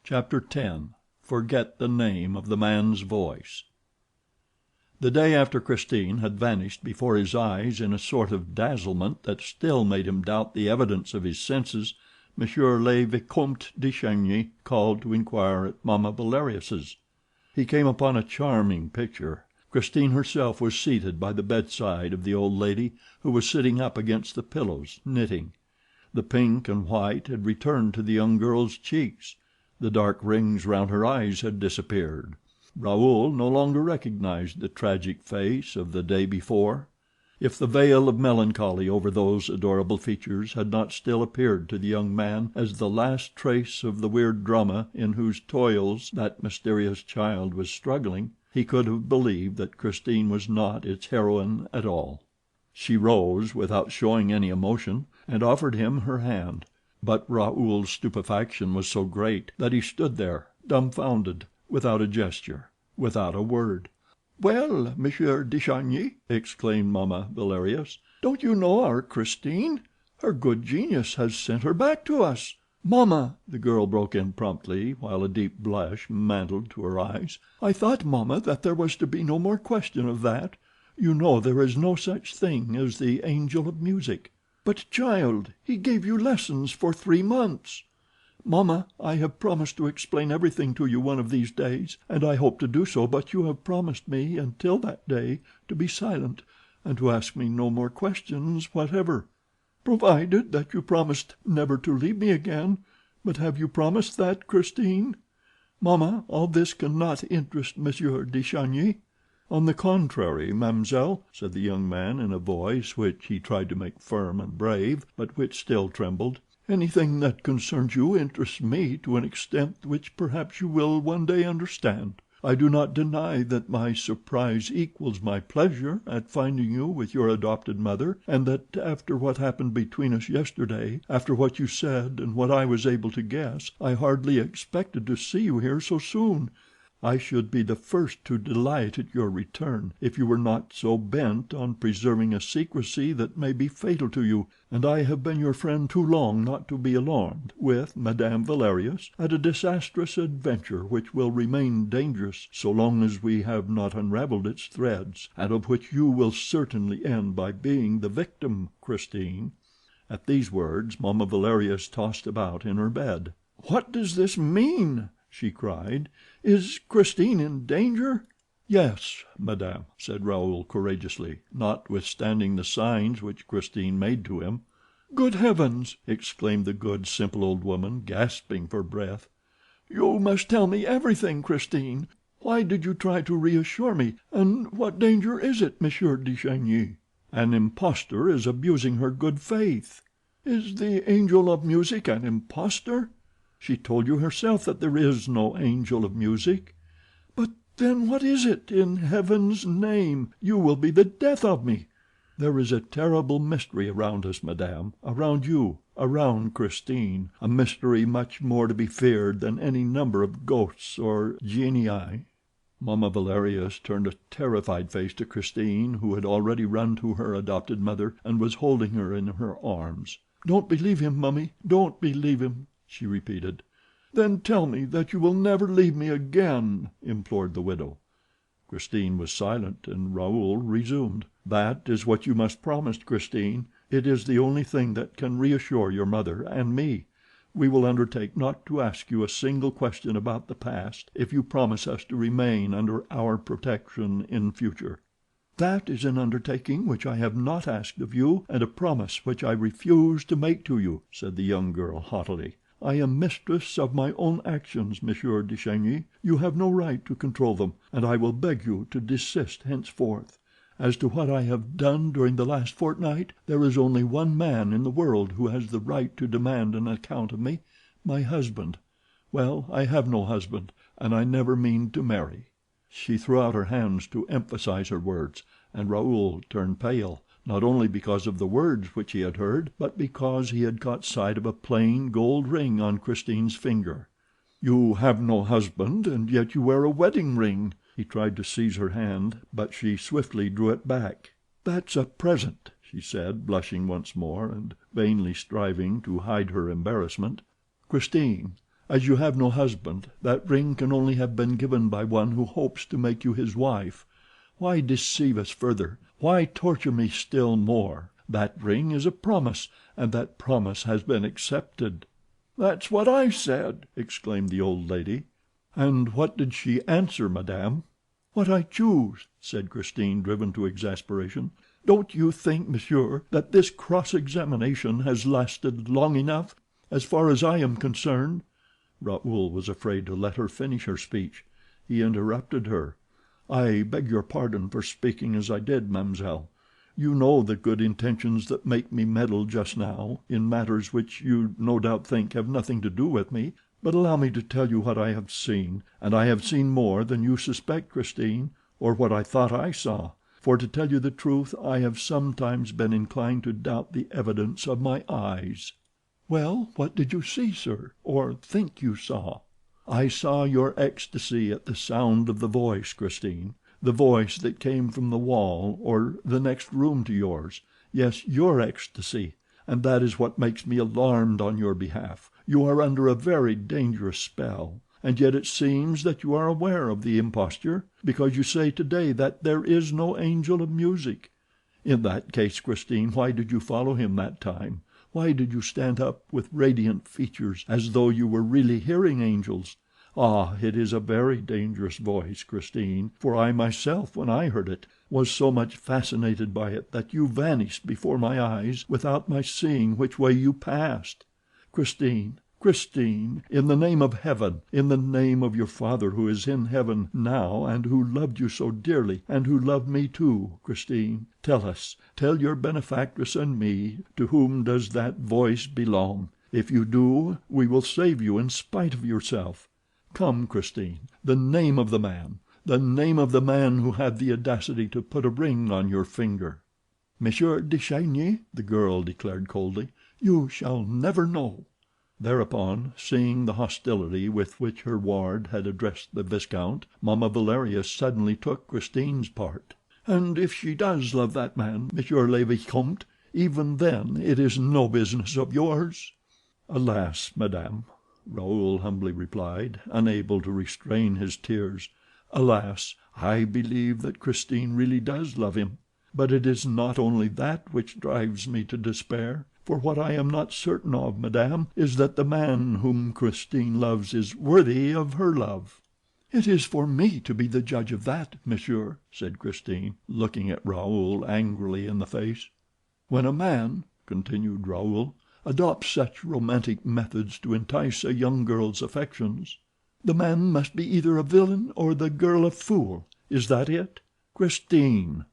Chapter 10. Forget the Name of the Man's Voice. The day after Christine had vanished before his eyes in a sort of dazzlement that still made him doubt the evidence of his senses, Monsieur le Vicomte de Chagny called to inquire at Mamma Valerius's. He came upon a charming picture. Christine herself was seated by the bedside of the old lady, who was sitting up against the pillows, knitting. The pink and white had returned to the young girl's cheeks. The dark rings round her eyes had disappeared. Raoul no longer recognized the tragic face of the day before. If the veil of melancholy over those adorable features had not still appeared to the young man as the last trace of the weird drama in whose toils that mysterious child was struggling, he could have believed that Christine was not its heroine at all. She rose without showing any emotion, and offered him her hand. But Raoul's stupefaction was so great that he stood there, dumbfounded, without a gesture, without a word. "Well, Monsieur de Chagny," exclaimed Mamma Valerius, "don't you know our Christine? Her good genius has sent her back to us." "Mamma," the girl broke in promptly, while a deep blush mantled to her eyes, "I thought, Mamma, that there was to be no more question of that. You know there is no such thing as the angel of music." "But, child, he gave you lessons for 3 months." "Mamma, I have promised to explain everything to you one of these days, and I hope to do so, but you have promised me, until that day, to be silent, and to ask me no more questions whatever." "Provided that you promised never to leave me again. But have you promised that, Christine?" "Mamma, all this cannot interest Monsieur de Chagny." "On the contrary, mademoiselle," said the young man in a voice which he tried to make firm and brave, but which still trembled, "anything that concerns you interests me to an extent which perhaps you will one day understand. I do not deny that my surprise equals my pleasure at finding you with your adopted mother, and that after what happened between us yesterday, after what you said and what I was able to guess, I hardly expected to see you here so soon. I should be the first to delight at your return, if you were not so bent on preserving a secrecy that may be fatal to you, and I have been your friend too long not to be alarmed, with Madame Valerius, at a disastrous adventure which will remain dangerous so long as we have not unraveled its threads, and of which you will certainly end by being the victim, Christine." At these words Mamma Valerius tossed about in her bed. "What does this mean?" she cried. "Is Christine in danger?" "Yes, madame," said Raoul courageously, notwithstanding the signs which Christine made to him. "Good heavens!" exclaimed the good, simple old woman, gasping for breath. "You must tell me everything, Christine. Why did you try to reassure me, and what danger is it, Monsieur de Chagny?" "An impostor is abusing her good faith." "Is the angel of music an impostor?" "She told you herself that there is no angel of music." "But then what is it? In Heaven's name, you will be the death of me." "There is a terrible mystery around us, madame, around you, around Christine, a mystery much more to be feared than any number of ghosts or genii." Mamma Valerius turned a terrified face to Christine, who had already run to her adopted mother and was holding her in her arms. "Don't believe him, mummy, don't believe him," she repeated. "Then tell me that you will never leave me again," implored the widow. Christine was silent, and Raoul resumed. "That is what you must promise, Christine. It is the only thing that can reassure your mother and me. We will undertake not to ask you a single question about the past if you promise us to remain under our protection in future." "That is an undertaking which I have not asked of you, and a promise which I refuse to make to you," said the young girl haughtily. "I am mistress of my own actions, Monsieur de Chagny. You have no right to control them, and I will beg you to desist henceforth. As to what I have done during the last fortnight, there is only one man in the world who has the right to demand an account of me—my husband. Well, I have no husband, and I never mean to marry." She threw out her hands to emphasize her words, and Raoul turned pale, not only because of the words which he had heard, but because he had caught sight of a plain gold ring on Christine's finger. "You have no husband, and yet you wear a wedding ring." He tried to seize her hand, but she swiftly drew it back. "That's a present," she said, blushing once more, and vainly striving to hide her embarrassment. "Christine, As you have no husband, that ring can only have been given by one who hopes to make you his wife. Why deceive us further? Why torture me still more? That ring is a promise, and that promise has been accepted." "That's what I said," exclaimed the old lady. "And what did she answer, madame?" "What I choose," said Christine, driven to exasperation. "Don't you think, monsieur, that this cross-examination has lasted long enough, as far as I am concerned?" Raoul was afraid to let her finish her speech. He interrupted her. "I beg your pardon for speaking as I did, mademoiselle. You know the good intentions that make me meddle just now in matters which you no doubt think have nothing to do with me. But allow me to tell you what I have seen, and I have seen more than you suspect, Christine, or what I thought I saw, for to tell you the truth I have sometimes been inclined to doubt the evidence of my eyes." "Well, what did you see, sir, or think you saw?" "I saw your ecstasy at the sound of the voice, Christine. The voice that came from the wall or the next room to yours. Yes, your ecstasy. And that is what makes me alarmed on your behalf. You are under a very dangerous spell, and yet it seems that you are aware of the imposture, because you say today that there is no angel of music. In that case, Christine, why did you follow him that time? Why did you stand up with radiant features as though you were really hearing angels? Ah, it is a very dangerous voice, Christine, for I myself, when I heard it, was so much fascinated by it that you vanished before my eyes without my seeing which way you passed. Christine, Christine, in the name of heaven, in the name of your father who is in heaven now and who loved you so dearly and who loved me too, Christine, tell us, tell your benefactress and me, to whom does that voice belong? If you do, we will save you in spite of yourself. Come, Christine, the name of the man, the name of the man who had the audacity to put a ring on your finger." "Monsieur de Chavigny," the girl declared coldly, "you shall never know." Thereupon, seeing the hostility with which her ward had addressed the viscount, Mama Valerius suddenly took Christine's part. "And if she does love that man, Monsieur le Vicomte, even then it is no business of yours." "Alas, madame," Raoul humbly replied, unable to restrain his tears, "alas, I believe that Christine really does love him. But it is not only that which drives me to despair, for what I am not certain of, madame, is that the man whom Christine loves is worthy of her love." "It is for me to be the judge of that, monsieur," said Christine, looking at Raoul angrily in the face. "When a man," continued Raoul, "adopts such romantic methods to entice a young girl's affections, the man must be either a villain or the girl a fool. Is that it? Christine!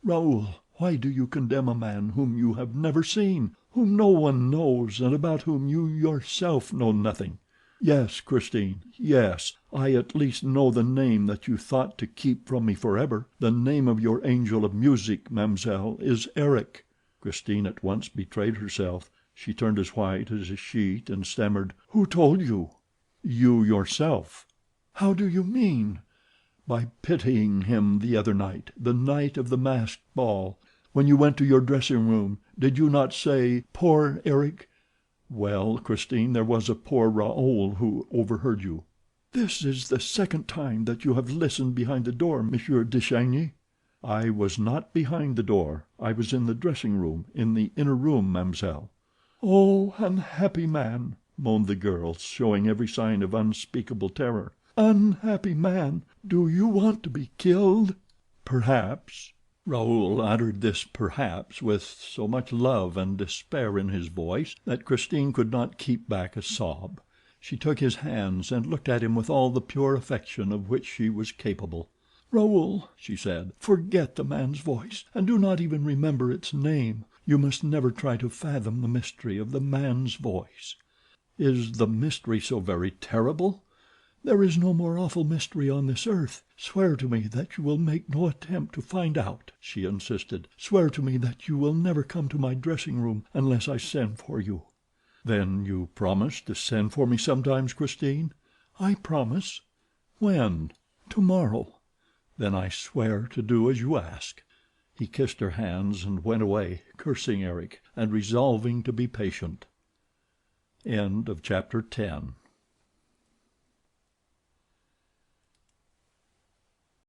Raoul, why do you condemn a man whom you have never seen, whom no one knows, and about whom you yourself know nothing? Yes, Christine, yes, I at least know the name that you thought to keep from me forever. The name of your angel of music, mademoiselle, is Eric." Christine at once betrayed herself. She turned as white as a sheet and stammered, "Who told you?" "You yourself." "How do you mean?" "By pitying him the other night, the night of the masked ball. When you went to your dressing room, did you not say, 'Poor Eric'? Well, Christine, there was a poor Raoul who overheard you." "This is the second time that you have listened behind the door, Monsieur de Chavigny." "I was not behind the door. I was in the dressing room, in the inner room, mademoiselle." "Oh, unhappy man!" moaned the girl, showing every sign of unspeakable terror. "Unhappy man! Do you want to be killed?" "Perhaps." Raoul uttered this "perhaps" with so much love and despair in his voice that Christine could not keep back a sob. She took his hands and looked at him with all the pure affection of which she was capable. "Raoul," she said, "forget the man's voice, and do not even remember its name. You must never try to fathom the mystery of the man's voice." "Is the mystery so very terrible?" "There is no more awful mystery on this earth. Swear to me that you will make no attempt to find out," she insisted. "Swear to me that you will never come to my dressing room unless I send for you." "Then you promise to send for me sometimes, Christine?" "I promise." "When?" "Tomorrow." "Then I swear to do as you ask." He kissed her hands and went away, cursing Eric, and resolving to be patient. Chapter 11.